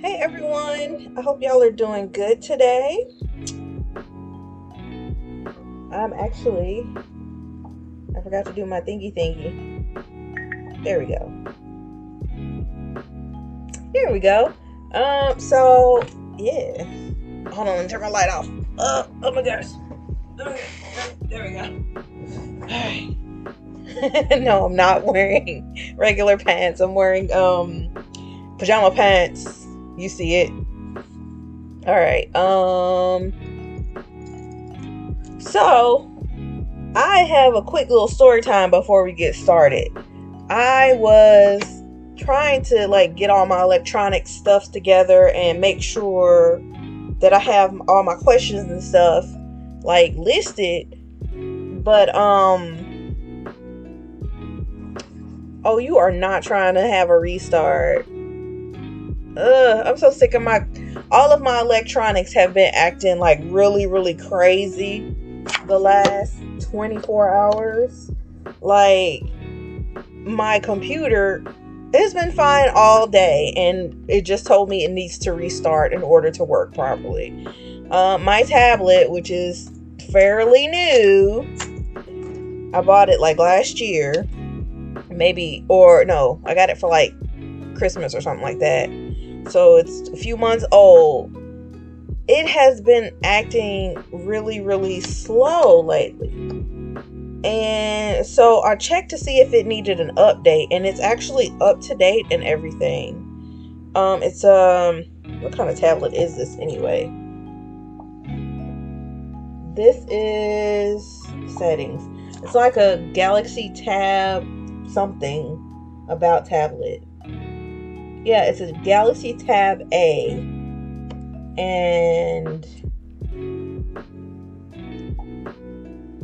Hey everyone, I hope y'all are doing good today. I forgot to do my thingy thingy. There we go. Here we go. Yeah. Hold on, let me turn my light off. Oh my gosh. Okay, there we go. Alright. No, I'm not wearing regular pants. I'm wearing pajama pants. You see it. Alright. So I have a quick little story time before we get started. I was trying to get all my electronic stuff together and make sure that I have all my questions and stuff listed. But oh, you are not trying to have a restart. I'm so sick of all of my electronics have been acting really, really crazy the last 24 hours. My computer has been fine all day, and it just told me it needs to restart in order to work properly. My tablet, which is fairly new, I bought it last year, maybe, or no, I got it for Christmas or something like that. So it's a few months old. It has been acting really, really slow lately. And so I checked to see if it needed an update, and it's actually up to date and everything. It's what kind of tablet is this anyway? This is settings. It's like a Galaxy Tab something about tablet. Yeah, it's a Galaxy Tab A. And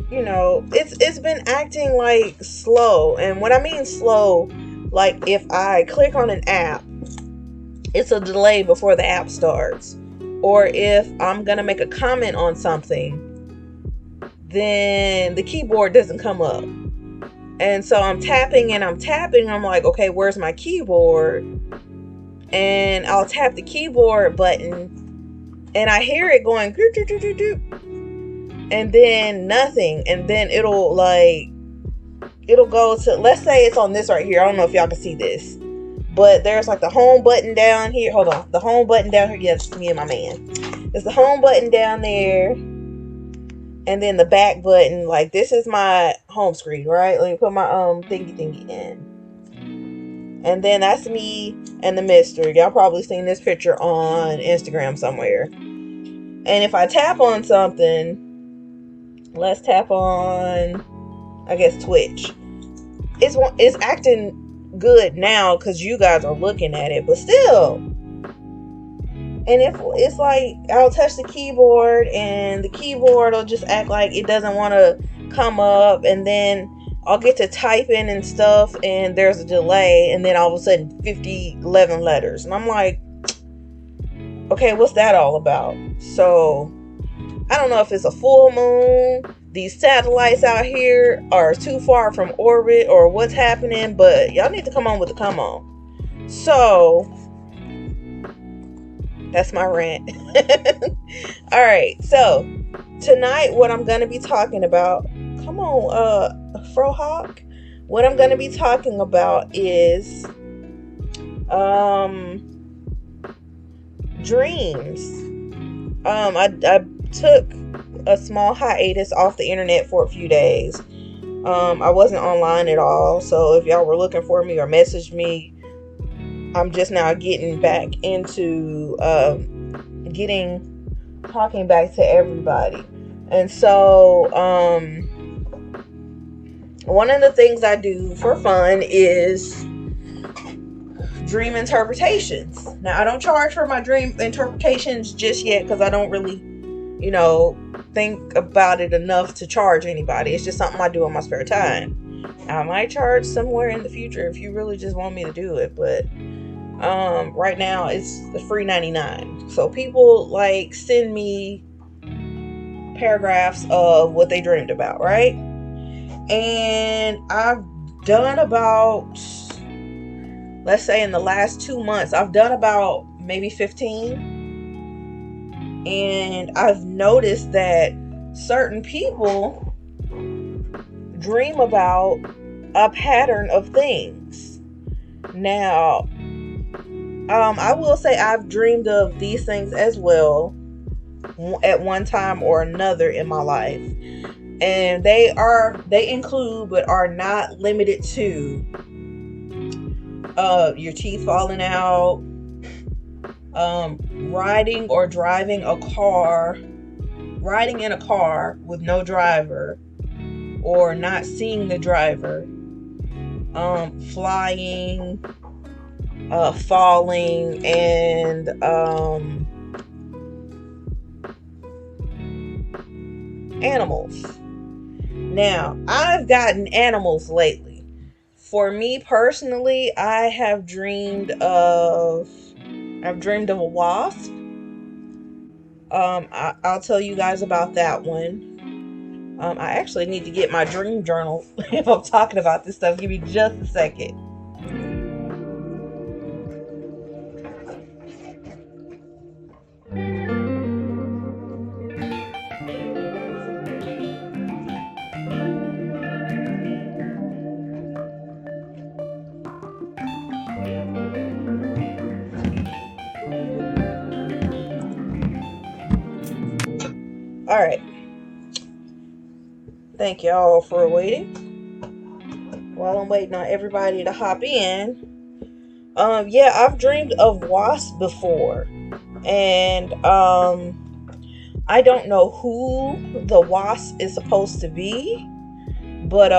it's been acting slow. And when I mean slow, if I click on an app, it's a delay before the app starts. Or if I'm gonna make a comment on something, then the keyboard doesn't come up. And so I'm tapping and I'm like, okay, where's my keyboard? And I'll tap the keyboard button and I hear it going doo, doo, doo, doo, doo. And then nothing. And then it'll go to, let's say it's on this right here. I don't know if y'all can see this, but there's the home button down here. Hold on. The home button down here. Yes, me and my man. There's the home button down there. And then the back button. This is my home screen, right? Let me put my thingy in. And then that's me and the mister. Y'all probably seen this picture on Instagram somewhere. And if I tap on something, let's tap on, I guess, Twitch. It's acting good now because you guys are looking at it, but still. And if it's I'll touch the keyboard and the keyboard will just act like it doesn't want to come up, and then I'll get to typing and stuff and there's a delay, and then all of a sudden 11 letters. And I'm like, okay, what's that all about? So I don't know if it's a full moon, these satellites out here are too far from orbit, or what's happening, but y'all need to come on with the come on. So that's my rant. Alright, so tonight what I'm going to be talking about, come on, Frohawk. What I'm going to be talking about is dreams. I took a small hiatus off the internet for a few days. I wasn't online at all, so if y'all were looking for me or messaged me, I'm just now getting back into talking back to everybody. And so one of the things I do for fun is dream interpretations. Now, I don't charge for my dream interpretations just yet because I don't really, think about it enough to charge anybody. It's just something I do in my spare time. I might charge somewhere in the future if you really just want me to do it, but right now it's free 99. So people send me paragraphs of what they dreamed about, right? And I've done about, let's say in the last 2 months, I've done about maybe 15. And I've noticed that certain people dream about a pattern of things. Now, I will say I've dreamed of these things as well at one time or another in my life. And they include but are not limited to your teeth falling out, riding or driving a car, riding in a car with no driver or not seeing the driver, flying, falling, and animals. Now, I've gotten animals lately. For me personally, I've dreamed of a wasp. I'll tell you guys about that one. I actually need to get my dream journal if I'm talking about this stuff. Give me just a second. All right. Thank y'all for waiting. While I'm waiting on everybody to hop in. Yeah, I've dreamed of wasps before. And I don't know who the wasp is supposed to be, but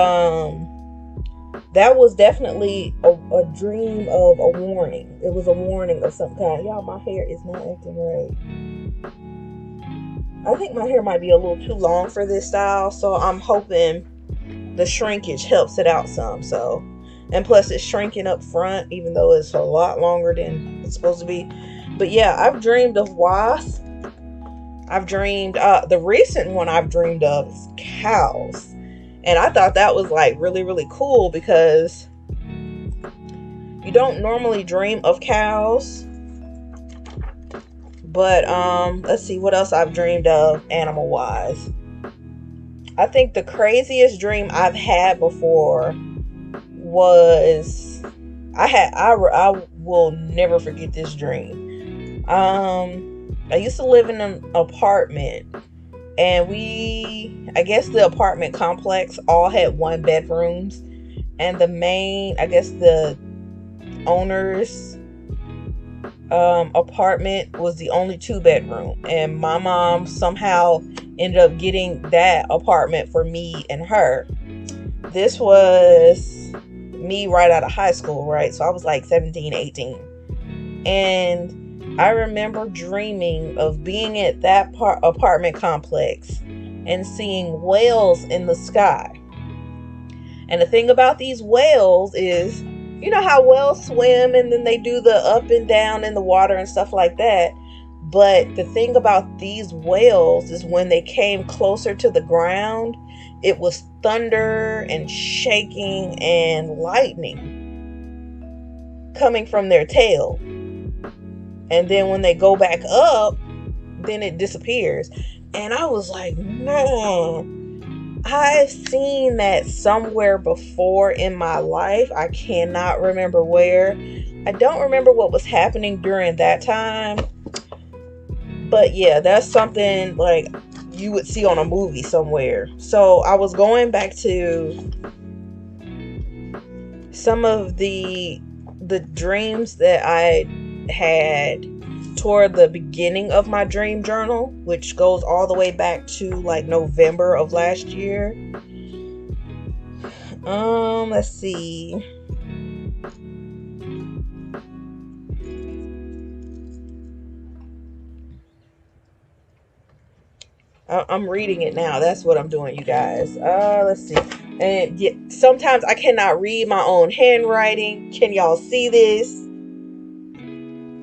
that was definitely a dream of a warning. It was a warning of some kind. Y'all, my hair is not acting right. I think my hair might be a little too long for this style, so I'm hoping the shrinkage helps it out some. So, and plus it's shrinking up front, even though it's a lot longer than it's supposed to be. But yeah, I've dreamed of wasps. I've dreamed, the recent one I've dreamed of is cows. And I thought that was like really, really cool because you don't normally dream of cows. But let's see what else I've dreamed of animal wise. I think the craziest dream I've had before was I will never forget this dream. I used to live in an apartment, and I guess the apartment complex all had 1-bedrooms, and the owner's apartment was the only 2-bedroom, and my mom somehow ended up getting that apartment for me and her. This was me right out of high school, right? So I was like 17, 18. And I remember dreaming of being at that apartment complex and seeing whales in the sky. And the thing about these whales is, you know how whales swim and then they do the up and down in the water and stuff like that. But the thing about these whales is when they came closer to the ground, it was thunder and shaking and lightning coming from their tail. And then when they go back up, then it disappears. And I was like, man, I've seen that somewhere before in my life. I cannot remember where. I don't remember what was happening during that time. But yeah, that's something like you would see on a movie somewhere. So I was going back to some of the dreams that I had toward the beginning of my dream journal, which goes all the way back to like November of last year. Let's see. I'm reading it now. That's what I'm doing, you guys. Let's see. And yeah, sometimes I cannot read my own handwriting. Can y'all see this?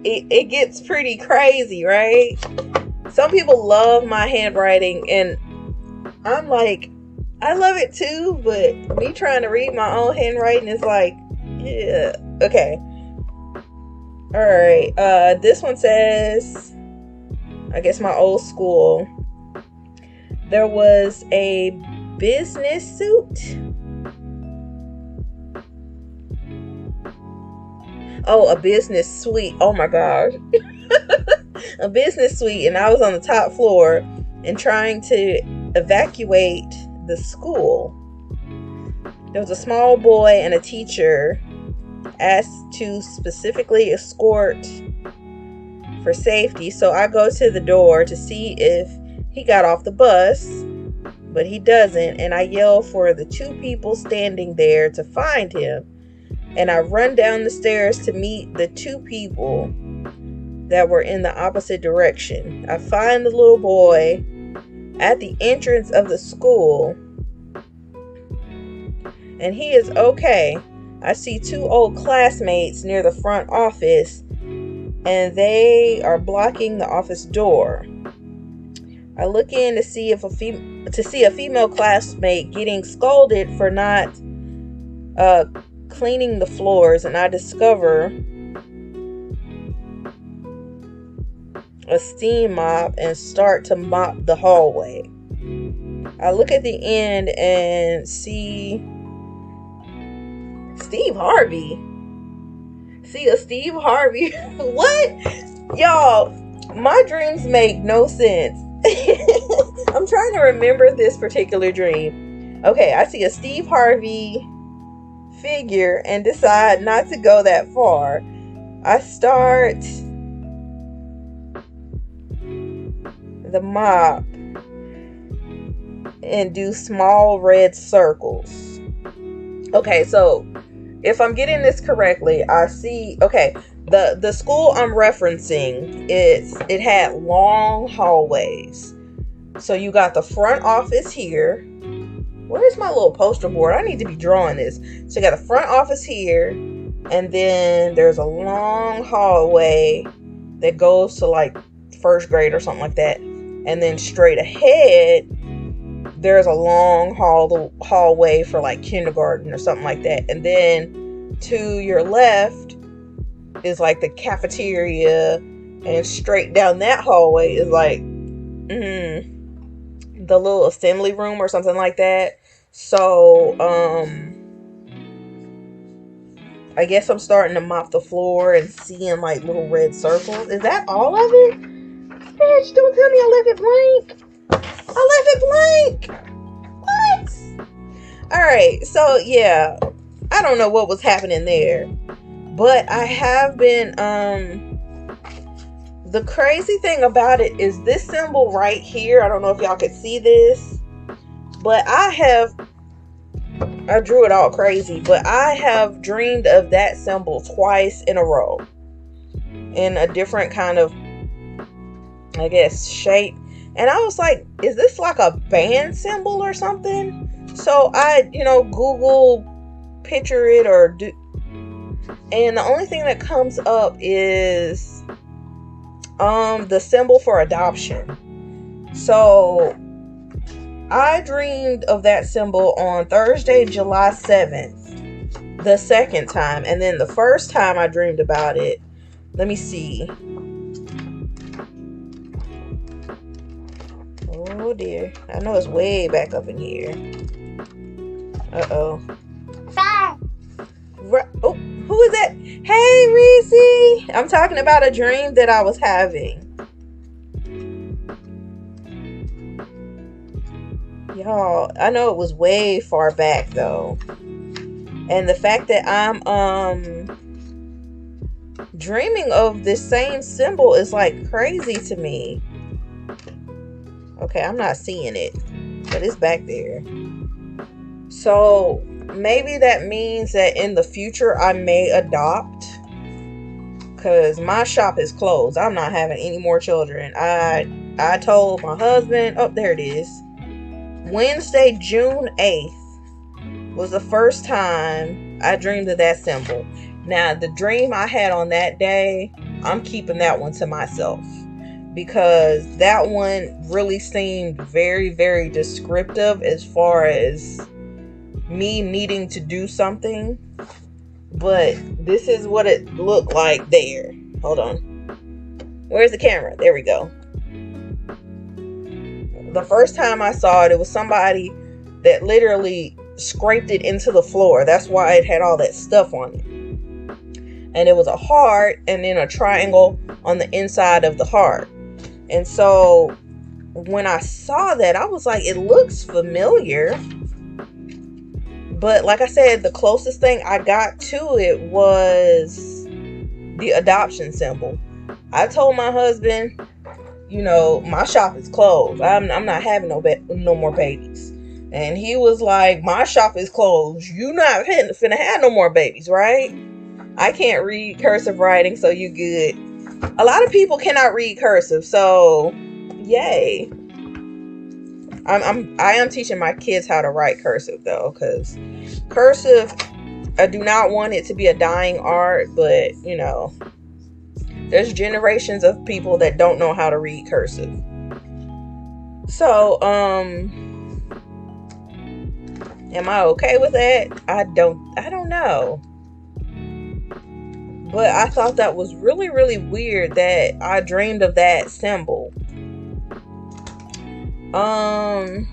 It gets pretty crazy, right? Some people love my handwriting, and I'm like, I love it too, but me trying to read my own handwriting is like, yeah, okay. All right. This one says, I guess my old school. There was a business suit. Oh, a business suite. Oh my gosh. A business suite, and I was on the top floor and trying to evacuate the school. There was a small boy and a teacher asked to specifically escort for safety. So I go to the door to see if he got off the bus, but he doesn't. And I yell for the two people standing there to find him. And I run down the stairs to meet the two people that were in the opposite direction. I find the little boy at the entrance of the school, and he is okay. I see two old classmates near the front office, and they are blocking the office door. I look in to see if a female classmate getting scolded for not cleaning the floors, and I discover a steam mop and start to mop the hallway. I look at the end and see Steve Harvey. See a Steve Harvey. What? Y'all, my dreams make no sense. I'm trying to remember this particular dream. Okay, I see a Steve Harvey figure and decide not to go that far. I start the mop and do small red circles. Okay, so if I'm getting this correctly, I see, okay, the school I'm referencing, it had long hallways. So you got the front office here. Where's my little poster board? I need to be drawing this. So you got the front office here, and then there's a long hallway that goes to like first grade or something like that. And then straight ahead, there's a long hallway for like kindergarten or something like that. And then to your left is like the cafeteria, and straight down that hallway is like the little assembly room or something like that. So I guess I'm starting to mop the floor and seeing like little red circles. Is that all of it? Bitch, don't tell me I left it blank. I left it blank. What? Alright, so yeah, I don't know what was happening there, but I have been the crazy thing about it is this symbol right here. I don't know if y'all could see this, but I drew it all crazy, but I have dreamed of that symbol twice in a row in a different kind of, I guess, shape. And I was like, is this like a band symbol or something? So I, Google picture it or do, and the only thing that comes up is the symbol for adoption. So I dreamed of that symbol on Thursday, July 7th, the second time. And then the first time I dreamed about it, let me see. Oh dear. I know it's way back up in here. Uh-oh. Oh, who is that? Hey, Reese. I'm talking about a dream that I was having. Y'all, I know it was way far back though. And the fact that I'm dreaming of this same symbol is like crazy to me. Okay, I'm not seeing it, but it's back there. So maybe that means that in the future I may adopt, because my shop is closed. I'm not having any more children. I told my husband, oh, there it is. Wednesday, June 8th was the first time I dreamed of that symbol. Now, the dream I had on that day, I'm keeping that one to myself, because that one really seemed very, very descriptive as far as me needing to do something. But this is what it looked like there. Hold on. Where's the camera? There we go. The first time I saw it, it was somebody that literally scraped it into the floor. That's why it had all that stuff on it. And it was a heart and then a triangle on the inside of the heart. And so when I saw that, I was like, it looks familiar. But like I said, the closest thing I got to it was the adoption symbol. I told my husband, my shop is closed. I'm not having no more babies. And he was like, my shop is closed. You not finna have no more babies, right? I can't read cursive writing, so you good. A lot of people cannot read cursive, so yay. I am teaching my kids how to write cursive though, because cursive, I do not want it to be a dying art, but there's generations of people that don't know how to read cursive. So, am I okay with that? I don't know. But I thought that was really, really weird that I dreamed of that symbol. I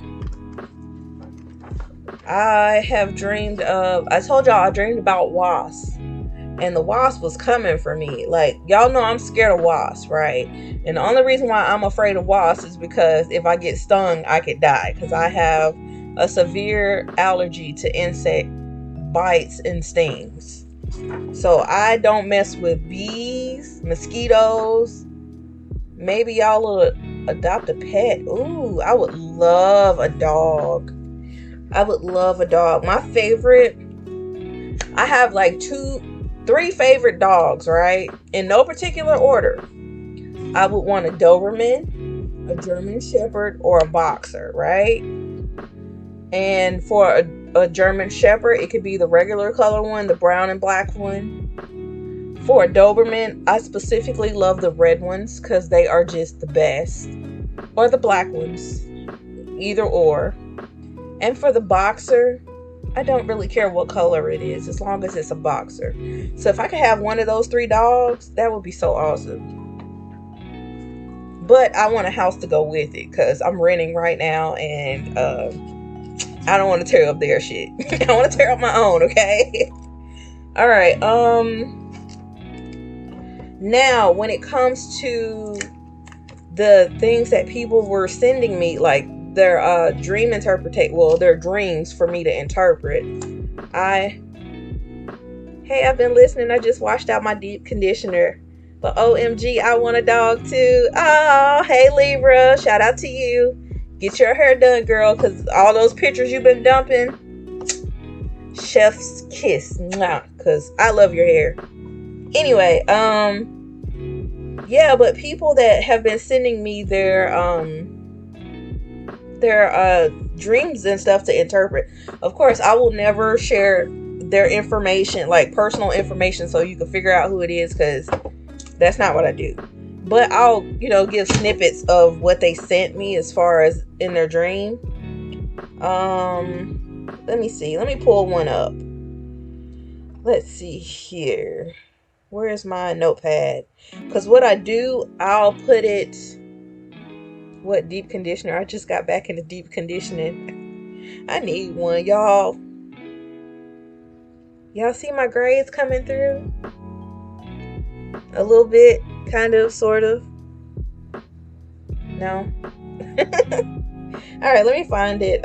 told y'all I dreamed about wasps. And the wasp was coming for me. Like, y'all know I'm scared of wasps, right? And the only reason why I'm afraid of wasps is because if I get stung, I could die. Because I have a severe allergy to insect bites and stings. So I don't mess with bees, mosquitoes. Maybe y'all will adopt a pet. Ooh, I would love a dog. My favorite, I have like 3 favorite dogs, right? In no particular order. I would want a Doberman, a German Shepherd, or a Boxer, right? And for a German Shepherd, it could be the regular color one, the brown and black one. For a Doberman, I specifically love the red ones because they are just the best. Or the black ones. Either or. And for the Boxer, I don't really care what color it is as long as it's a Boxer. So if I could have one of those 3 dogs, that would be so awesome. But I want a house to go with it because I'm renting right now and I don't want to tear up their shit. I want to tear up my own, okay? All right. Now, when it comes to the things that people were sending me, like their dream interpretation, their dreams for me to interpret. I've been listening. I just washed out my deep conditioner. But OMG, I want a dog too. Oh, hey Libra, shout out to you. Get your hair done, girl, because all those pictures you've been dumping, chef's kiss, because I love your hair. Anyway, yeah, but people that have been sending me their dreams and stuff to interpret. Of course, I will never share their information, like personal information, so you can figure out who it is, because that's not what I do. But I'll, give snippets of what they sent me as far as in their dream. Let me see. Let me pull one up. Let's see here. Where's my notepad? Because what I do, I'll put it... What deep conditioner? I just got back into deep conditioning. I need one, y'all. Y'all see my grades coming through? A little bit, kind of, sort of. No. All right, let me find it.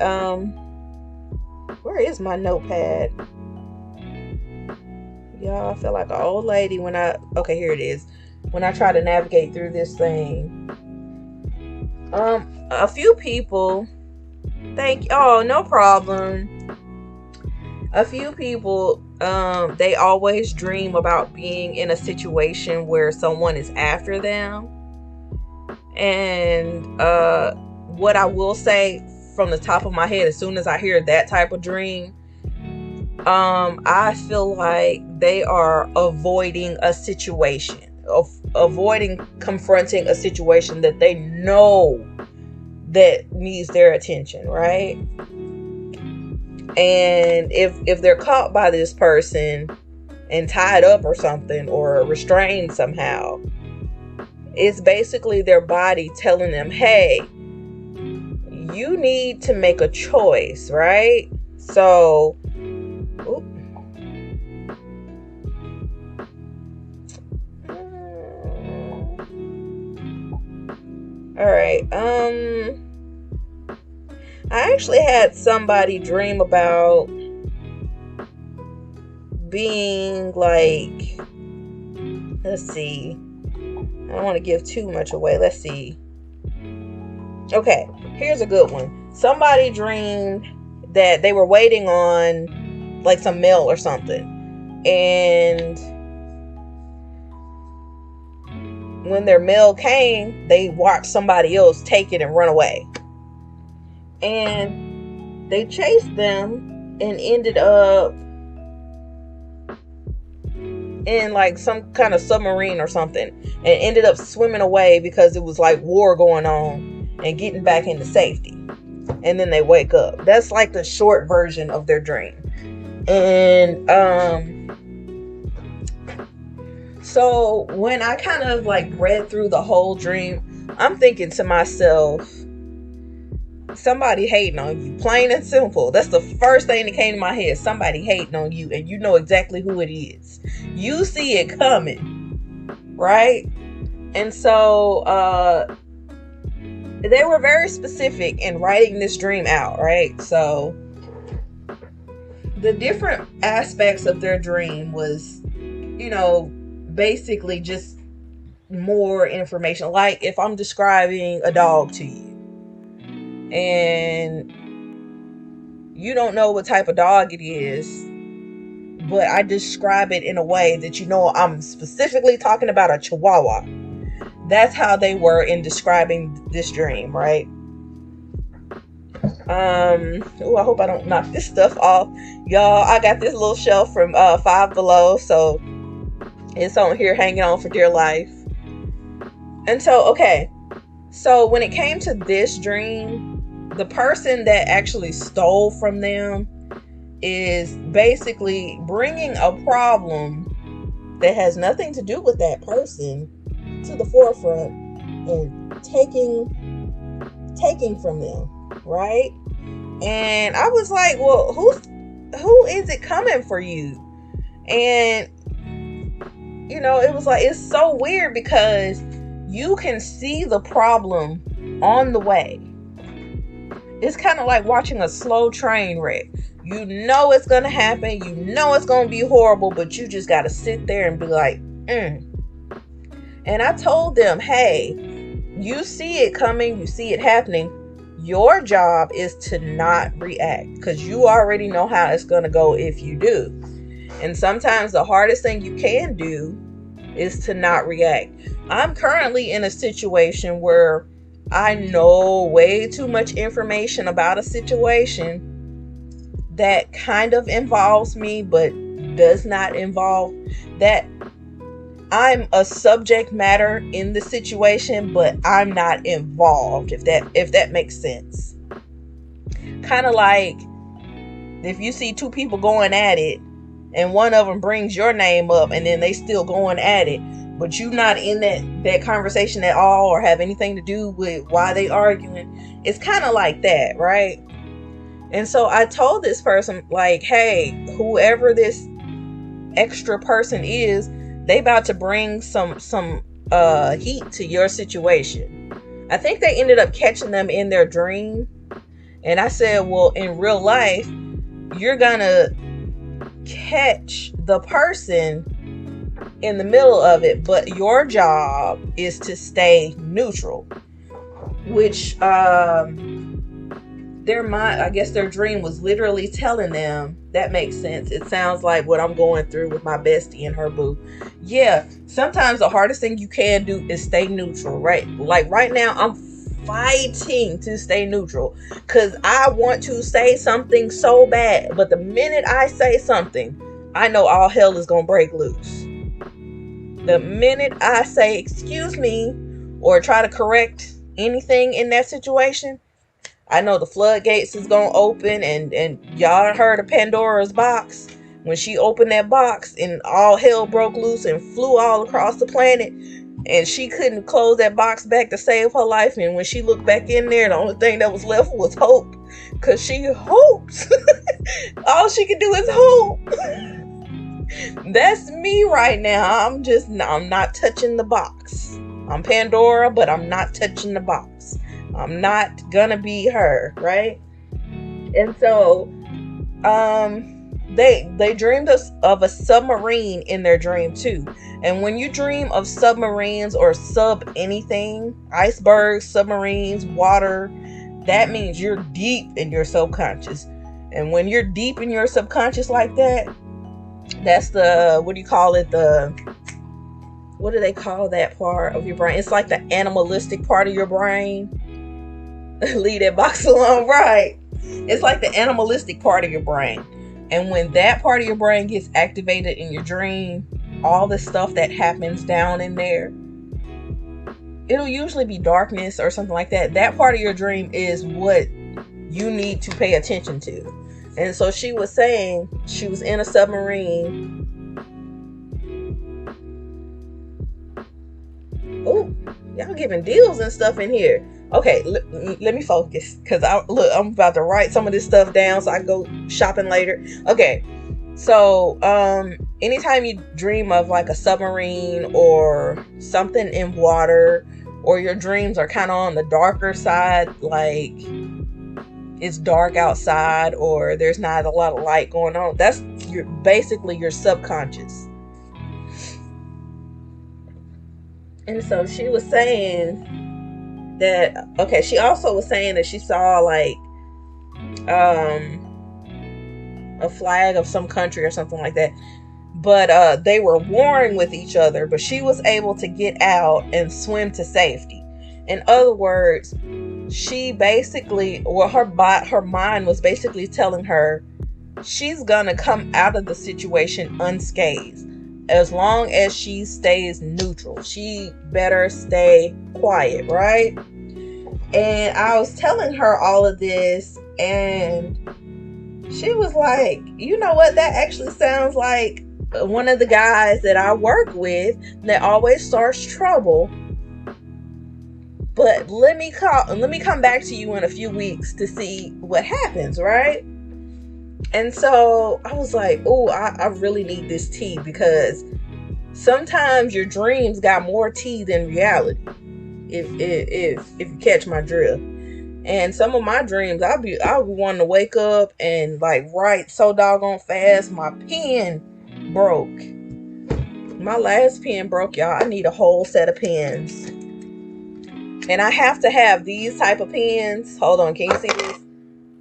Where is my notepad? Y'all, I feel like an old lady when okay, here it is. When I try to navigate through this thing. A few people, no problem. A few people, they always dream about being in a situation where someone is after them. And what I will say from the top of my head, as soon as I hear that type of dream, I feel like they are avoiding a situation, avoiding confronting a situation that they know that needs their attention, right? And if they're caught by this person and tied up or something, or restrained somehow. It's basically their body telling them, hey, you need to make a choice, right? So, all right. I actually had somebody dream about being like, let's see. I don't want to give too much away. Let's see. Okay, here's a good one. Somebody dreamed that they were waiting on like some mail or something. And when their mail came, they watched somebody else take it and run away. And they chased them and ended up in like some kind of submarine or something, and ended up swimming away because it was like war going on, and getting back into safety. And then they wake up. That's like the short version of their dream. And so when I kind of like read through the whole dream, I'm thinking to myself, somebody hating on you, plain and simple. That's the first thing that came to my head. Somebody hating on you, and you know exactly who it is. You see it coming, right? And so they were very specific in writing this dream out, right? So the different aspects of their dream was, basically just more information. Like if I'm describing a dog to you, and you don't know what type of dog it is, but I describe it in a way that I'm specifically talking about a Chihuahua. That's how they were in describing this dream, right? I hope I don't knock this stuff off. Y'all, I got this little shelf from Five Below, so it's on here hanging on for dear life. And so, okay. So when it came to this dream, the person that actually stole from them is basically bringing a problem that has nothing to do with that person to the forefront and taking from them, right? And I was like, well, who is it coming for you? And it was like, it's so weird because you can see the problem on the way. It's kind of like watching a slow train wreck. You know it's going to happen. You know it's going to be horrible, but you just got to sit there and be like, And I told them, hey, you see it coming. You see it happening. Your job is to not react, because you already know how it's going to go if you do. And sometimes the hardest thing you can do is to not react. I'm currently in a situation where I know way too much information about a situation that kind of involves me, but does not involve that. I'm a subject matter in the situation, but I'm not involved, if that makes sense. Kind of like if you see two people going at it, and one of them brings your name up, and then they still going at it, but you not in that conversation at all, or have anything to do with why they arguing. It's kind of like that, right? And so I told this person, like, hey, whoever this extra person is, they about to bring some heat to your situation. I think they ended up catching them in their dream. And I said, well, in real life, you're gonna catch the person in the middle of it, but your job is to stay neutral. Which their dream was literally telling them, that makes sense. It sounds like what I'm going through with my bestie and her boo. Yeah, sometimes the hardest thing you can do is stay neutral, right? Like right now, I'm fighting to stay neutral because I want to say something so bad, but the minute I say something, I know all hell is gonna break loose. The minute I say excuse me or try to correct anything in that situation, I know the floodgates is gonna open, and y'all heard of Pandora's box. when she opened that box and all hell broke loose and flew all across the planet, and she couldn't close that box back to save her life. And when she looked back in there, the only thing that was left was hope, because she hoped. All she could do is hope. That's me right now. I'm not touching the box. I'm Pandora, but I'm not touching the box. I'm not gonna be her, right? And so they dreamed of a submarine in their dream too. And when you dream of submarines or sub anything, icebergs, submarines, water, that means you're deep in your subconscious. And when you're deep in your subconscious like that, that's the, what do you call it? What do they call that part of your brain? It's like the animalistic part of your brain. Leave that box alone, right? It's like the animalistic part of your brain. And when that part of your brain gets activated in your dream, all the stuff that happens down in there, it'll usually be darkness or something like that. That part of your dream is what you need to pay attention to. And so she was saying she was in a submarine. Oh, y'all giving deals and stuff in here. Okay, let me focus, because I'm about to write some of this stuff down so I can go shopping later. Okay, so anytime you dream of like a submarine or something in water, or your dreams are kind of on the darker side, like it's dark outside or there's not a lot of light going on, that's basically your subconscious. And so she was saying that, okay, she also was saying that she saw like a flag of some country or something like that, but they were warring with each other, but she was able to get out and swim to safety. In other words, she basically, well, her mind was basically telling her she's gonna come out of the situation unscathed as long as she stays neutral. She better stay quiet, right? And I was telling her all of this, and she was like, you know what, that actually sounds like one of the guys that I work with that always starts trouble. But let me come back to you in a few weeks to see what happens, right? And so I was like, oh, I really need this tea, because sometimes your dreams got more tea than reality, if you catch my drift. And some of my dreams, I'll be wanting to wake up and like write so doggone fast. My pen broke. My last pen broke, y'all. I need a whole set of pens. And I have to have these type of pens. Hold on, can you see this?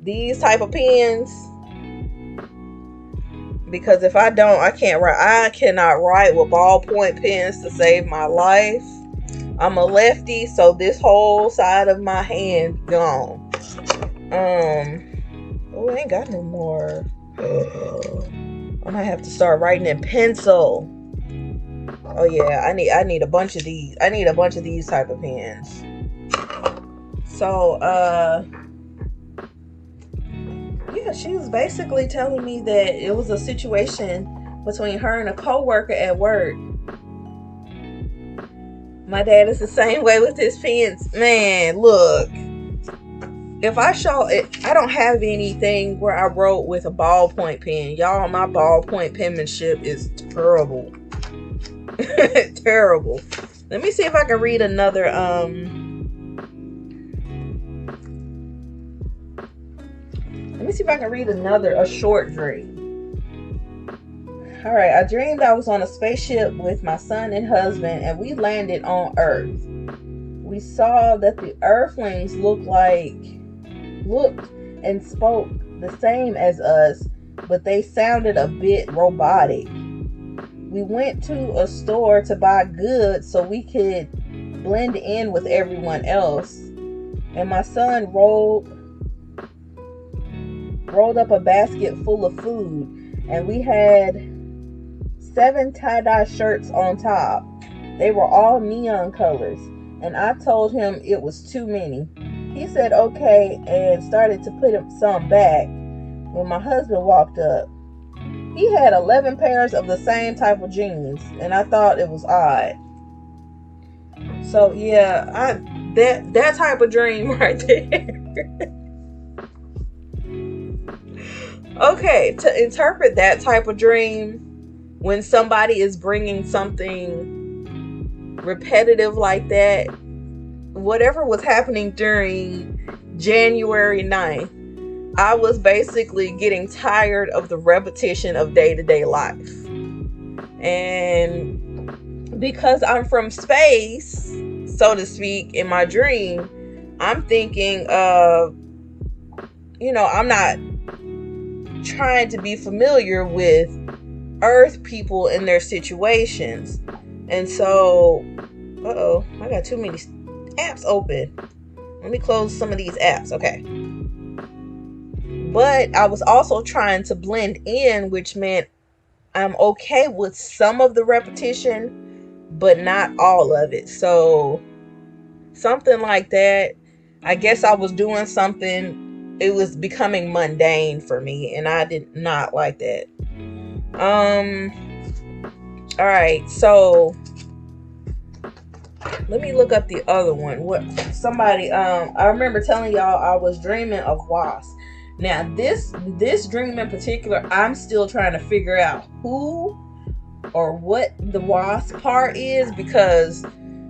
These type of pens. Because if I don't, I can't write. I cannot write with ballpoint pens to save my life. I'm a lefty, so this whole side of my hand gone. Oh, I ain't got no more. I'm gonna have to start writing in pencil. Oh yeah, I need a bunch of these. I need a bunch of these type of pens. So, yeah, she was basically telling me that it was a situation between her and a coworker at work. My dad is the same way with his pens. Man, look. If I show it, I don't have anything where I wrote with a ballpoint pen. Y'all, my ballpoint penmanship is terrible. Terrible. Let me see if I can read another, a short dream. All right, I dreamed I was on a spaceship with my son and husband, and we landed on Earth. We saw that the Earthlings looked and spoke the same as us, but they sounded a bit robotic. We went to a store to buy goods so we could blend in with everyone else, and my son rolled up a basket full of food, and we had 7 tie-dye shirts on top. They were all neon colors, and I told him it was too many. He said okay and started to put some back when my husband walked up. he had 11 pairs of the same type of jeans, and I thought it was odd. So yeah, that type of dream right there. Okay, to interpret that type of dream, when somebody is bringing something repetitive like that, whatever was happening during January 9th, I was basically getting tired of the repetition of day-to-day life. And because I'm from space, so to speak, in my dream, I'm thinking of, I'm not trying to be familiar with Earth people and their situations. And so, I got too many apps open. Let me close some of these apps. Okay. But I was also trying to blend in, which meant I'm okay with some of the repetition, but not all of it. So something like that. I guess I was doing something. It was becoming mundane for me, and I did not like that. All right. So let me look up the other one. I remember telling y'all I was dreaming of wasps. Now this dream in particular, I'm still trying to figure out who or what the wasp part is, because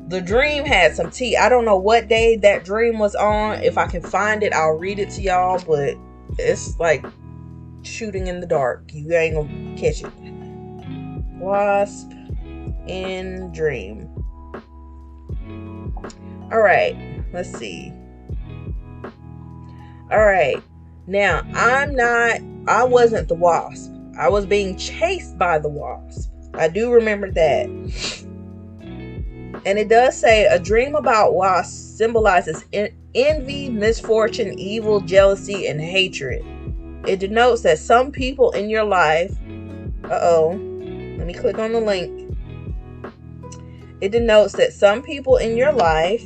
the dream had some tea. I don't know what day that dream was on. If I can find it, I'll read it to y'all, but it's like shooting in the dark. You ain't gonna catch it. Wasp in dream. All right, let's see. All right. Now, I wasn't the wasp. I was being chased by the wasp. I do remember that. And it does say a dream about wasps symbolizes envy, misfortune, evil, jealousy, and hatred. It denotes that some people in your life, let me click on the link. It denotes that some people in your life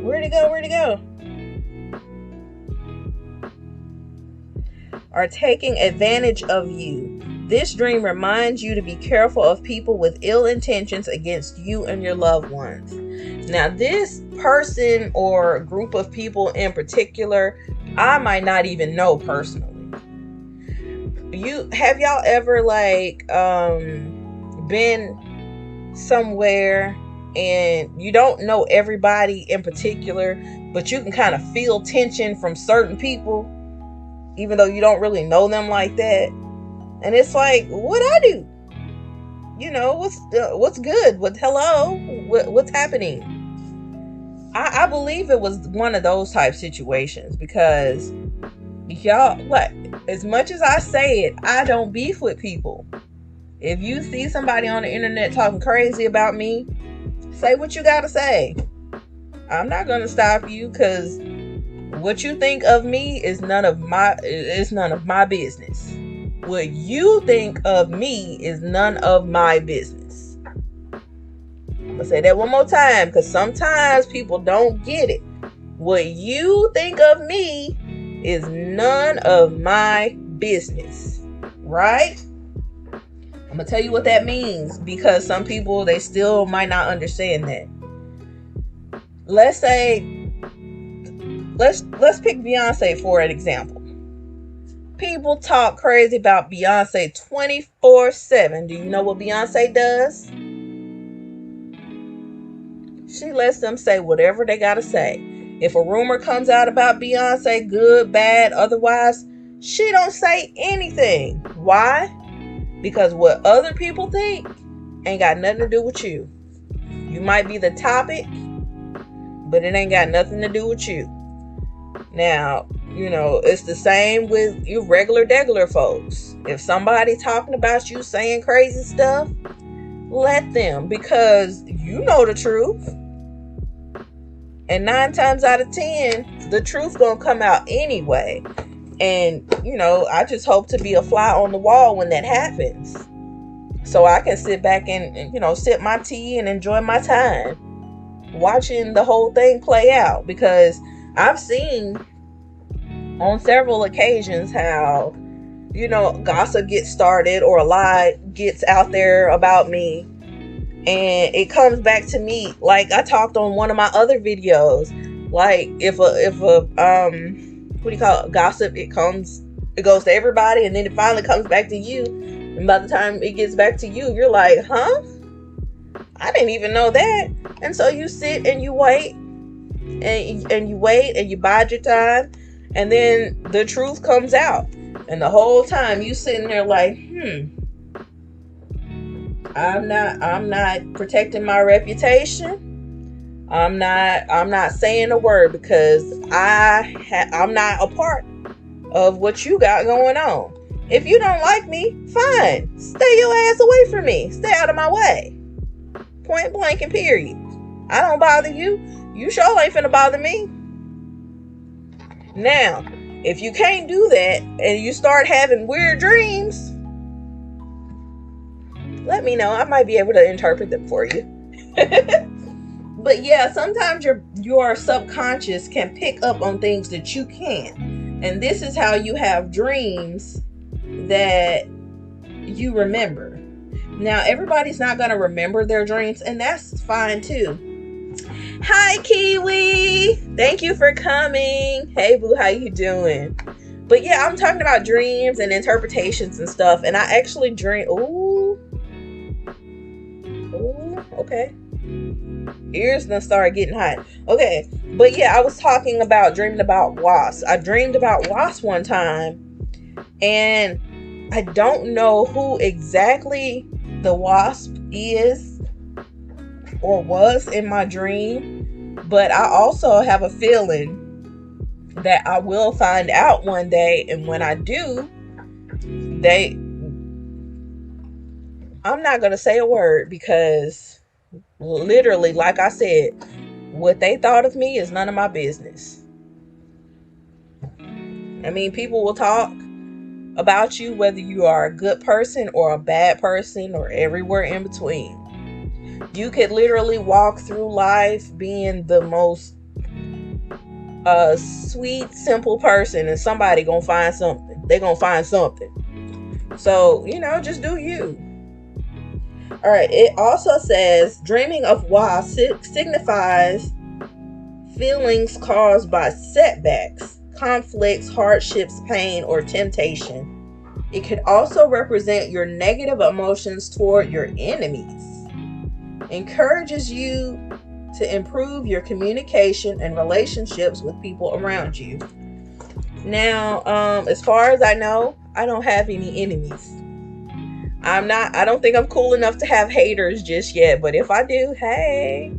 Where'd it go? Are taking advantage of you. This dream reminds you to be careful of people with ill intentions against you and your loved ones. Now, this person or group of people in particular, I might not even know personally. Have y'all ever been somewhere and you don't know everybody in particular, but you can kind of feel tension from certain people, even though you don't really know them like that? And it's like, what I do? What's good? What's happening? I believe it was one of those type situations, because y'all, as much as I say it, I don't beef with people. If you see somebody on the internet talking crazy about me, say what you gotta say. I'm not gonna stop you, because what you think of me is none of my business. What you think of me is none of my business. I'm gonna say that one more time, because sometimes people don't get it. What you think of me is none of my business, right? I'm gonna tell you what that means, because some people, they still might not understand that. Let's pick Beyonce for an example. People talk crazy about Beyonce 24/7. Do you know what Beyonce does? She lets them say whatever they gotta say. If a rumor comes out about Beyonce, good, bad, otherwise, she don't say anything. Why? Because what other people think ain't got nothing to do with you. You might be the topic, but it ain't got nothing to do with you. Now, it's the same with you regular degular folks. If somebody talking about you saying crazy stuff, let them, because you know the truth. And 9 times out of 10, the truth gonna come out anyway. And, I just hope to be a fly on the wall when that happens, so I can sit back and sip my tea and enjoy my time watching the whole thing play out. Because I've seen on several occasions how, gossip gets started or a lie gets out there about me, and it comes back to me. Like I talked on one of my other videos, like if a what do you call it, gossip, it goes to everybody, and then it finally comes back to you, and by the time it gets back to you, you're like, huh, I didn't even know that. And so you sit and you wait, and you wait and you bide your time, and then the truth comes out, and the whole time you sitting there like, I'm not protecting my reputation. I'm not saying a word because I'm not a part of what you got going on. If you don't like me, fine. Stay your ass away from me. Stay out of my way. Point blank and period. I don't bother you. You sure ain't finna bother me. Now, if you can't do that and you start having weird dreams, let me know. I might be able to interpret them for you. But yeah, sometimes your subconscious can pick up on things that you can't. And this is how you have dreams that you remember. Now, everybody's not going to remember their dreams, and that's fine too. Hi, Kiwi. Thank you for coming. Hey, boo, how you doing? But yeah, I'm talking about dreams and interpretations and stuff, and I actually dream. Ooh, okay. Ears gonna start getting hot. Okay, but yeah, I was talking about dreaming about wasps. I dreamed about wasps one time, and I don't know who exactly the wasp is or was in my dream, but I also have a feeling that I will find out one day, and when I do, I'm not gonna say a word, because literally, like I said, what they thought of me is none of my business. I mean, people will talk about you whether you are a good person or a bad person or everywhere in between. You could literally walk through life being the most sweet, simple person, and somebody gonna find something. They're gonna find something. So, just do you. All right, it also says dreaming of wasps signifies feelings caused by setbacks, conflicts, hardships, pain, or temptation. It could also represent your negative emotions toward your enemies. Encourages you to improve your communication and relationships with people around you. Now, as far as I know, I don't have any enemies. I don't think I'm cool enough to have haters just yet, but if I do, hey.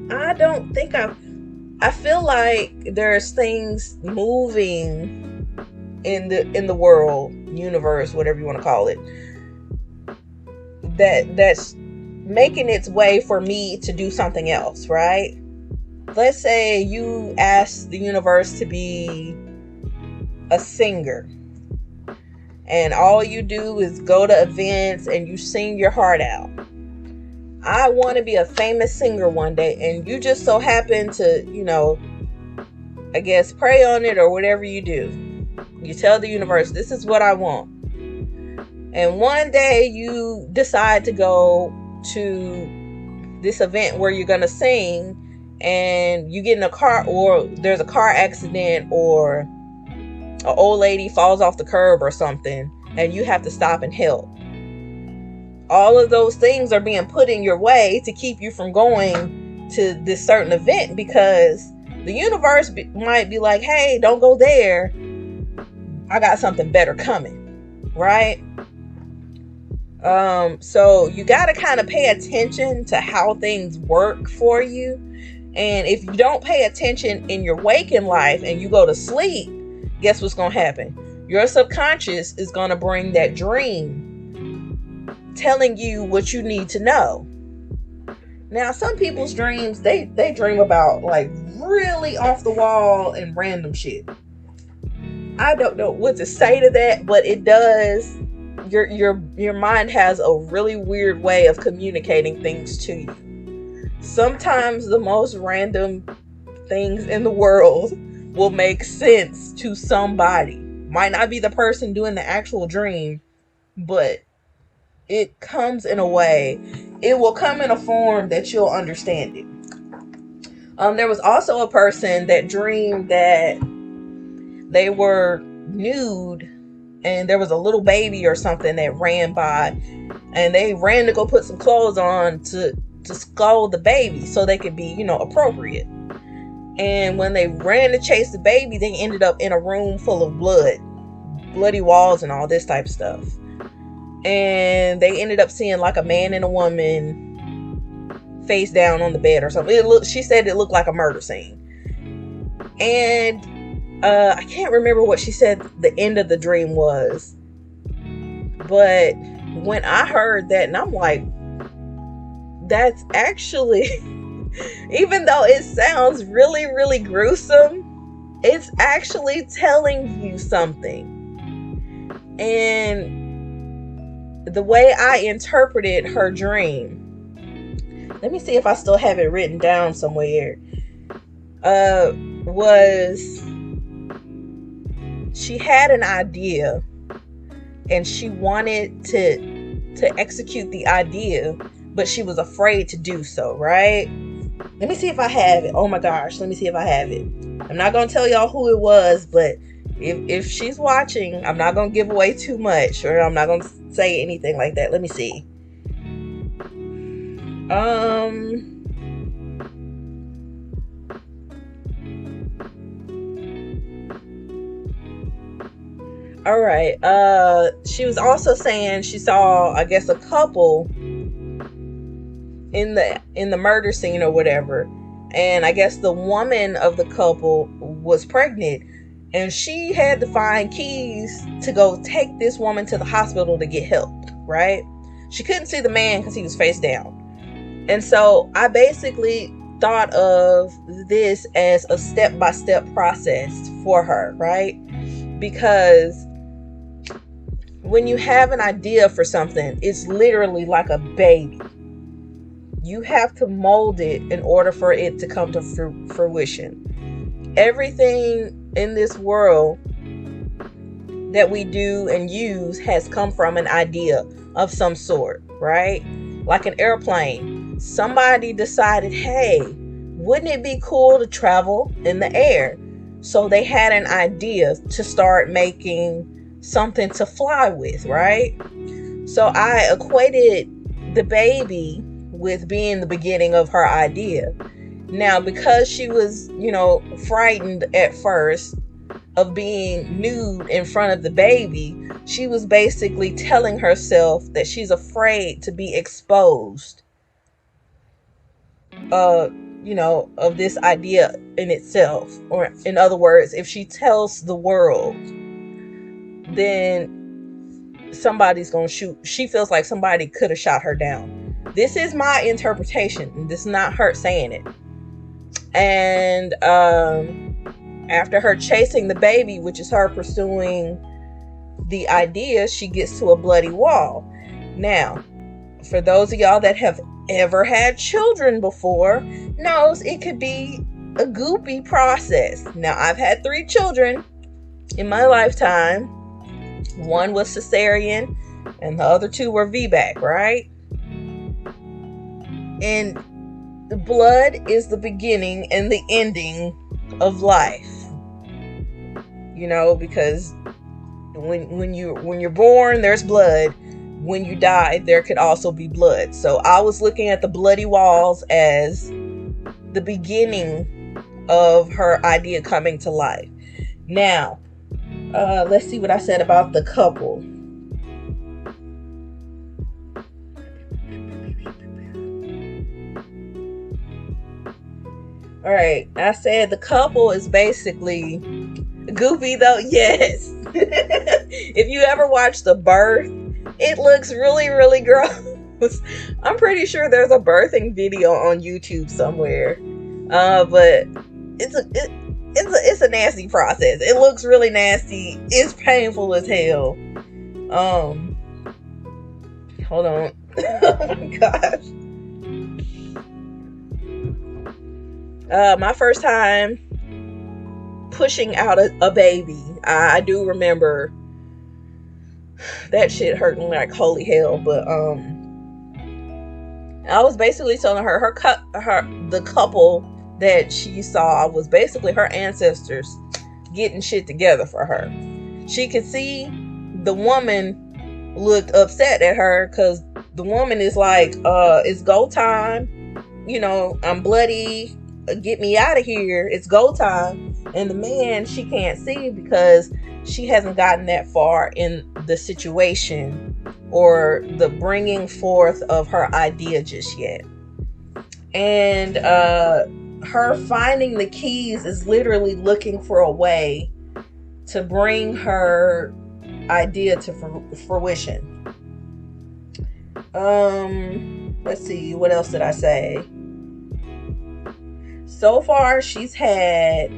I don't think I feel like there's things moving in the world, universe, whatever you want to call it, that's making its way for me to do something else, right? Let's say you ask the universe to be a singer, and all you do is go to events and you sing your heart out. I want to be a famous singer one day, and you just so happen to, I guess, pray on it or whatever you do. You tell the universe, this is what I want. And one day you decide to go to this event where you're going to sing, and you get in a car, or there's a car accident, or an old lady falls off the curb or something, and you have to stop and help. All of those things are being put in your way to keep you from going to this certain event, because the universe might be like, hey, don't go there. I got something better coming, right? So you got to kind of pay attention to how things work for you. And if you don't pay attention in your waking life and you go to sleep, guess what's going to happen? Your subconscious is going to bring that dream telling you what you need to know. Now, some people's dreams, they dream about like really off the wall and random shit. I don't know what to say to that, but it does. Your mind has a really weird way of communicating things to you. Sometimes the most random things in the world will make sense to somebody. Might not be the person doing the actual dream, but it comes in a way. It will come in a form that you'll understand it. There was also a person that dreamed that they were nude and there was a little baby or something that ran by, and they ran to go put some clothes on to scold the baby so they could be, appropriate. And when they ran to chase the baby, they ended up in a room full of bloody walls and all this type of stuff. And they ended up seeing like a man and a woman face down on the bed or something. She said it looked like a murder scene. And I can't remember what she said the end of the dream was. But when I heard that, and I'm like, that's actually, even though it sounds really, really gruesome, it's actually telling you something. And the way I interpreted her dream, let me see if I still have it written down somewhere, was she had an idea and she wanted to execute the idea, but she was afraid to do so, right? Let me see if I have it. Oh my gosh, let me see if I have it. I'm not going to tell y'all who it was, but if she's watching, I'm not going to give away too much, or I'm not going to say anything like that. Let me see. All right. She was also saying she saw, I guess, a couple in the murder scene or whatever, and I guess the woman of the couple was pregnant, and she had to find keys to go take this woman to the hospital to get help, right? She couldn't see the man because he was face down. And so I basically thought of this as a step-by-step process for her, right? Because when you have an idea for something, it's literally like a baby. You have to mold it in order for it to come to fruition. Everything in this world that we do and use has come from an idea of some sort, right? Like an airplane. Somebody decided, hey, wouldn't it be cool to travel in the air? So they had an idea to start making something to fly with, right? So I equated the baby with being the beginning of her idea. Now, because she was, frightened at first of being nude in front of the baby, she was basically telling herself that she's afraid to be exposed, of this idea in itself. Or in other words, if she tells the world, then somebody's gonna shoot. She feels like somebody could have shot her down. This is my interpretation. This is not her saying it. And after her chasing the baby, which is her pursuing the idea, she gets to a bloody wall. Now, for those of y'all that have ever had children before, knows it could be a goopy process. Now, I've had 3 children in my lifetime. One was cesarean and the other 2 were VBAC, right? And the blood is the beginning and the ending of life. Because when you're born, there's blood. When you die, there could also be blood. So I was looking at the bloody walls as the beginning of her idea coming to life. Now, let's see what I said about the couple. All right, I said the couple is basically goofy, though. Yes. If you ever watch The Birth, it looks really, really gross. I'm pretty sure there's a birthing video on YouTube somewhere. But it's a nasty process. It looks really nasty. It's painful as hell. Hold on. Oh my gosh. My first time pushing out a baby, I do remember that shit hurting like holy hell. But I was basically telling her the couple that she saw was basically her ancestors getting shit together for her. She could see the woman looked upset at her because the woman is like, it's go time. I'm bloody. Get me out of here. It's go time. And the man, she can't see because she hasn't gotten that far in the situation or the bringing forth of her idea just yet. And her finding the keys is literally looking for a way to bring her idea to fruition. Let's see, what else did I say? So far, she's had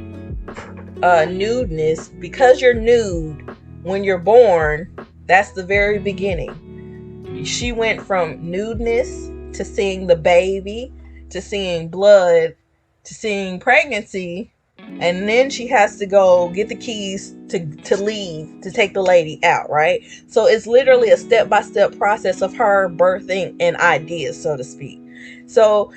nudeness. Because you're nude when you're born, that's the very beginning. She went from nudeness to seeing the baby, to seeing blood, to seeing pregnancy, and then she has to go get the keys to leave, to take the lady out, right? So it's literally a step-by-step process of her birthing an idea, so to speak. So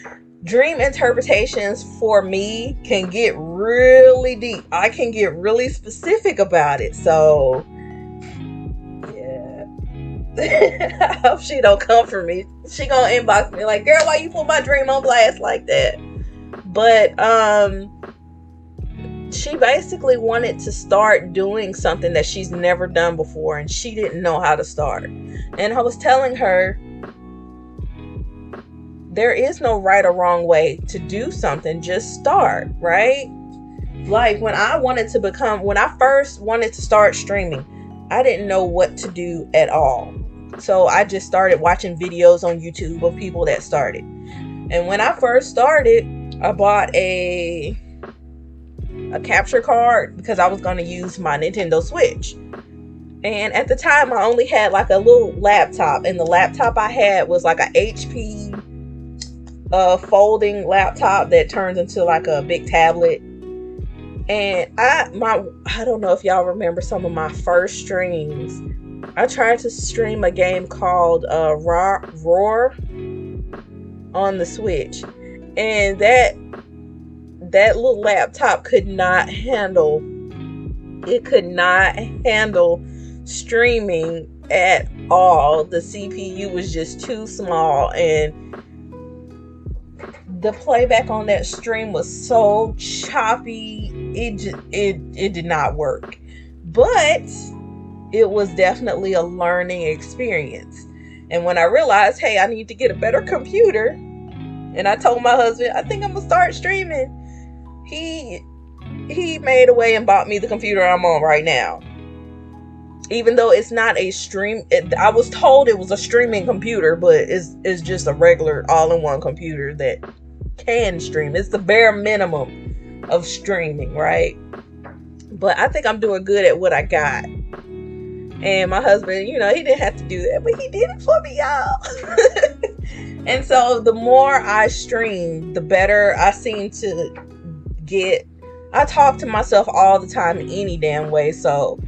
dream interpretations for me can get really deep. I can get really specific about it. So yeah. I hope she don't come for me. She gonna inbox me like, girl, why you put my dream on blast like that? But she basically wanted to start doing something that she's never done before, and she didn't know how to start. And I was telling her, there is no right or wrong way to do something. Just start, right? Like when I first wanted to start streaming, I didn't know what to do at all. So I just started watching videos on YouTube of people that started. And when I first started, I bought a capture card because I was going to use my Nintendo Switch. And at the time, I only had like a little laptop, and the laptop I had was like a HP folding laptop that turns into like a big tablet. And I don't know if y'all remember some of my first streams. I tried to stream a game called Roar on the Switch, and that little laptop could not handle streaming at all. The CPU was just too small, and the playback on that stream was so choppy. It did not work. But it was definitely a learning experience. And when I realized, hey, I need to get a better computer, and I told my husband, I think I'm gonna start streaming, he made a way and bought me the computer I'm on right now. Even though it's not a stream, I was told it was a streaming computer, but it's just a regular all-in-one computer that can stream. It's the bare minimum of streaming, right? But I think I'm doing good at what I got. And my husband, he didn't have to do that, but he did it for me, y'all. And so the more I stream, the better I seem to get. I talk to myself all the time any damn way. So,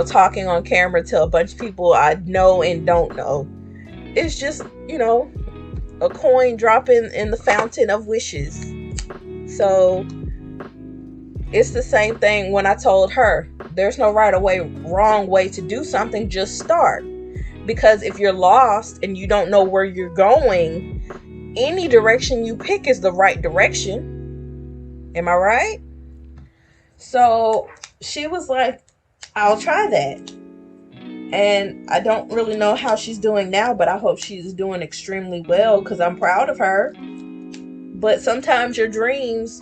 talking on camera to a bunch of people I know and don't know, it's just, a coin dropping in the fountain of wishes. So it's the same thing when I told her, there's no wrong way to do something. Just start. Because if you're lost and you don't know where you're going, any direction you pick is the right direction. Am I right? So she was like, I'll try that. And I don't really know how she's doing now, but I hope she's doing extremely well because I'm proud of her. But sometimes your dreams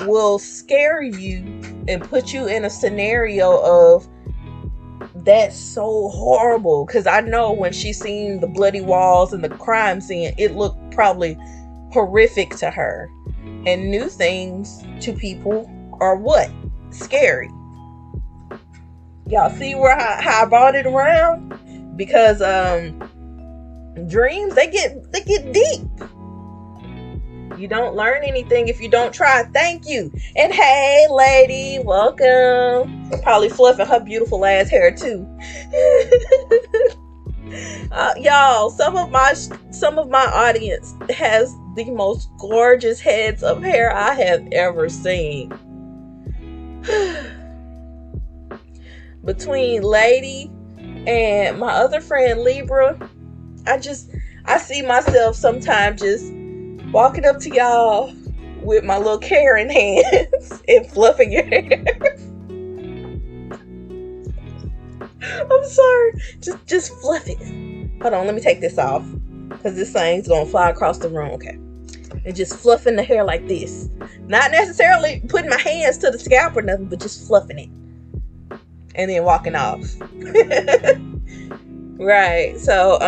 will scare you and put you in a scenario of that's so horrible. Because I know when she's seen the bloody walls and the crime scene, it looked probably horrific to her. And new things to people are what? Scary. Y'all see how I brought it around? Because dreams, they get deep. You don't learn anything if you don't try. Thank you. And hey, lady, welcome. Probably fluffing her beautiful ass hair too. Y'all, some of my audience has the most gorgeous heads of hair I have ever seen. Between Lady and my other friend Libra, I see myself sometimes just walking up to y'all with my little Karen hands and fluffing your hair. I'm sorry. Just fluff it. Hold on, let me take this off, because this thing's gonna fly across the room. Okay. And just fluffing the hair like this. Not necessarily putting my hands to the scalp or nothing, but just fluffing it. And then walking off. Right. So,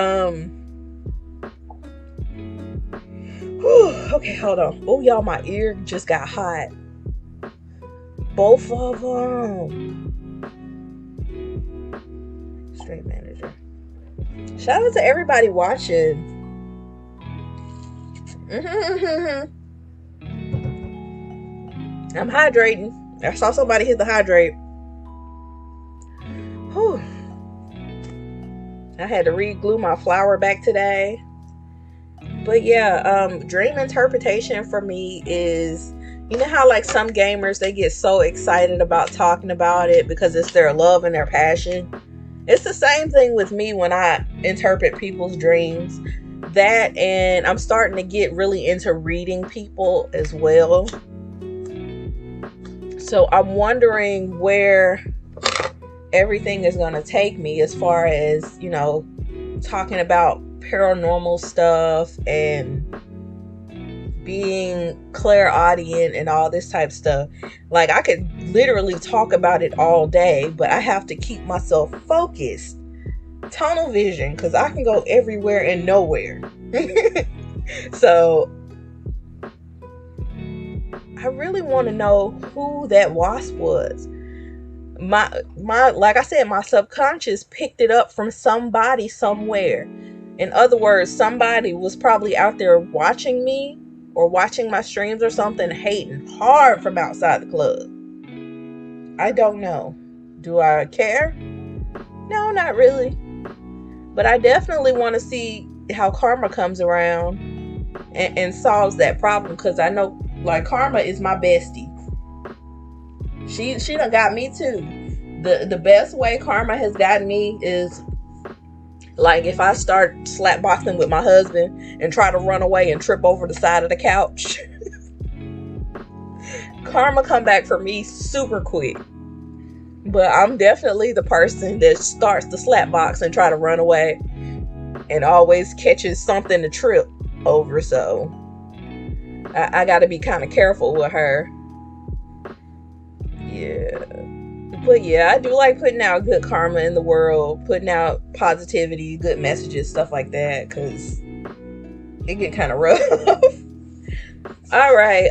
okay, hold on. Oh, y'all, my ear just got hot. Both of them. Straight manager. Shout out to everybody watching. I'm hydrating. I saw somebody hit the hydrate. Whew. I had to re-glue my flower back today. But yeah, dream interpretation for me is, you know how like some gamers, they get so excited about talking about it because it's their love and their passion. It's the same thing with me when I interpret people's dreams. That, and I'm starting to get really into reading people as well. So I'm wondering where everything is going to take me as far as, you know, talking about paranormal stuff and being clairaudient and all this type of stuff. Like, I could literally talk about it all day, but I have to keep myself focused. Tunnel vision, because I can go everywhere and nowhere. So I really want to know who that wasp was. My like I said, my subconscious picked it up from somebody somewhere. In other words, somebody was probably out there watching me or watching my streams or something, hating hard from outside the club. I don't know. Do I care? No, not really. But I definitely want to see how karma comes around and solves that problem, because I know, like, karma is my bestie. She done got me too. The best way karma has gotten me is, like, if I start slapboxing with my husband and try to run away and trip over the side of the couch, karma come back for me super quick. But I'm definitely the person that starts the slapbox and try to run away and always catches something to trip over. So I got to be kind of careful with her. Yeah. But yeah, I do like putting out good karma in the world, putting out positivity, good messages, stuff like that, because it get kind of rough. All right.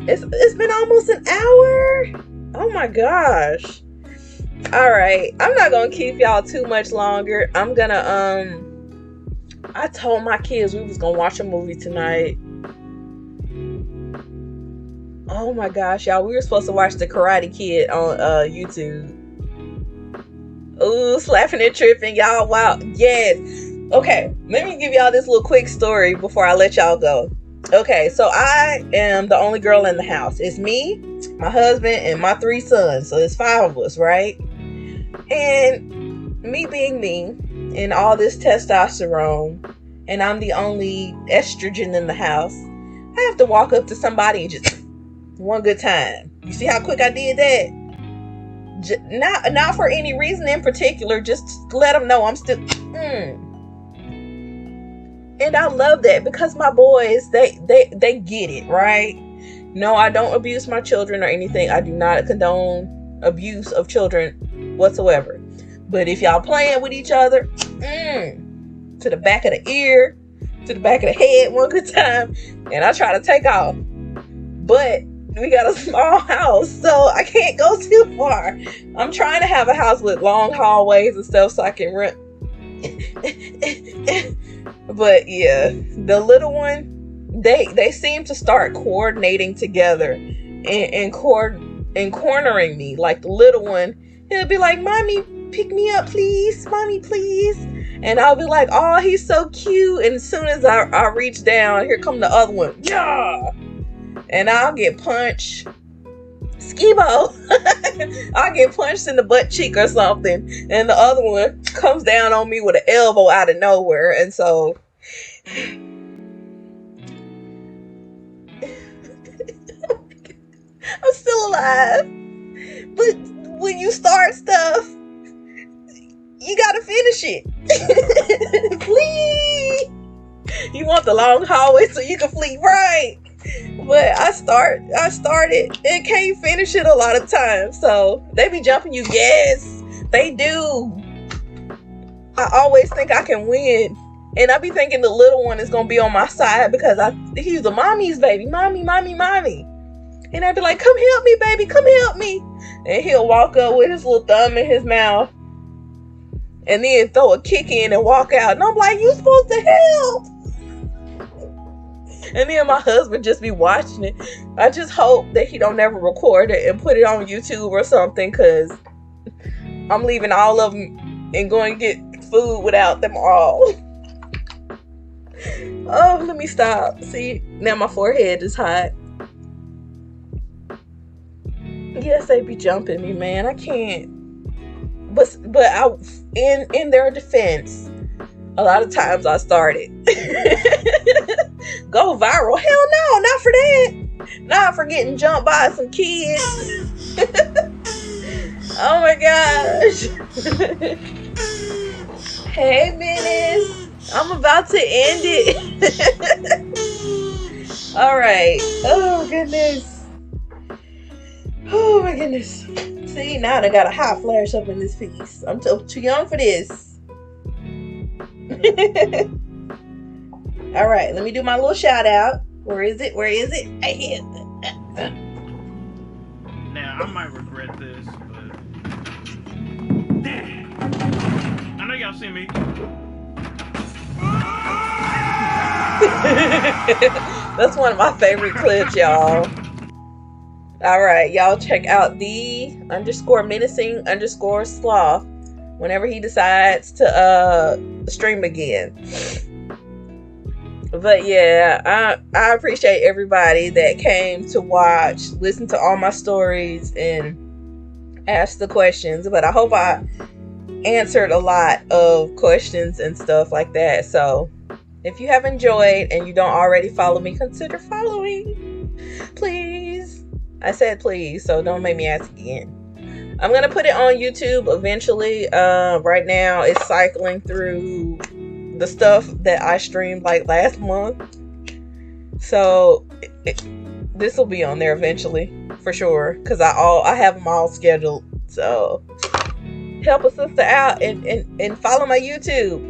It's been almost an hour. Oh my gosh. All right. I'm not going to keep y'all too much longer. I'm going to, I told my kids we was going to watch a movie tonight. Oh my gosh, y'all. We were supposed to watch The Karate Kid on YouTube. Ooh, slapping and tripping. Y'all, wow. Yes. Okay. Let me give y'all this little quick story before I let y'all go. Okay, so I am the only girl in the house. It's me, my husband, and my 3 sons. So it's 5 of us, right? And me being me and all this testosterone, and I'm the only estrogen in the house, I have to walk up to somebody and just one good time. You see how quick I did that? Not for any reason in particular, just to let them know I'm still And I love that, because my boys, they get it, right? No, I don't abuse my children or anything. I do not condone abuse of children whatsoever. But if y'all playing with each other, to the back of the ear, to the back of the head one good time, and I try to take off. But we got a small house, so I can't go too far. I'm trying to have a house with long hallways and stuff so I can run. But yeah, the little one, they seem to start coordinating together and cornering me. Like the little one, he'll be like, "Mommy, pick me up, please. Mommy, please." And I'll be like, "Oh, he's so cute." And as soon as I reach down, here come the other one. Yeah. And I'll get punched. Skibo. I'll get punched in the butt cheek or something. And the other one comes down on me with an elbow out of nowhere. And so I'm still alive. But when you start stuff, you gotta finish it. Flee. You want the long hallway so you can flee, right? But I started and can't finish it a lot of times. So they be jumping you. Yes, they do. I always think I can win. And I be thinking the little one is gonna be on my side because he's a mommy's baby. Mommy. And I'd be like, "Come help me, baby, come help me." And he'll walk up with his little thumb in his mouth and then throw a kick in and walk out. And I'm like, "You supposed to help." And then my husband just be watching it. I just hope that he don't ever record it and put it on YouTube or something, because I'm leaving all of them and going to get food without them all. Oh, let me stop. See, now my forehead is hot. Yes, they be jumping me, man. I can't. But in their defense, a lot of times I started. Go viral? Hell no, not for that. Not for getting jumped by some kids. Oh my gosh. Hey, Menace. I'm about to end it. All right. Oh goodness. Oh my goodness. See, now I got a hot flash up in this piece. I'm too young for this. All right, let me do my little shout out. Where is it? Right here. Now, I might regret this, but I know y'all see me. That's one of my favorite clips, y'all. All right, y'all check out _menacing_sloth whenever he decides to stream again. But yeah, I appreciate everybody that came to watch, listen to all my stories, and ask the questions. But I hope I answered a lot of questions and stuff like that. So if you have enjoyed and you don't already follow me, consider following, please. I said please, so don't make me ask again. I'm gonna put it on YouTube eventually. Right now it's cycling through the stuff that I streamed like last month, so this will be on there eventually for sure, because I have them all scheduled. So help a sister out and follow my YouTube.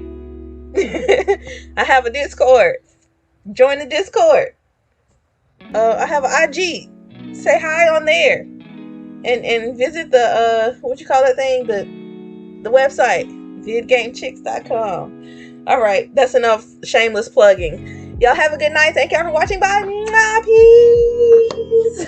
I have a Discord. Join the Discord. I have an IG. Say hi on there, and visit the what you call that thing, the website, vidgamechicks.com. All right, that's enough shameless plugging. Y'all have a good night. Thank y'all for watching. Bye. Peace.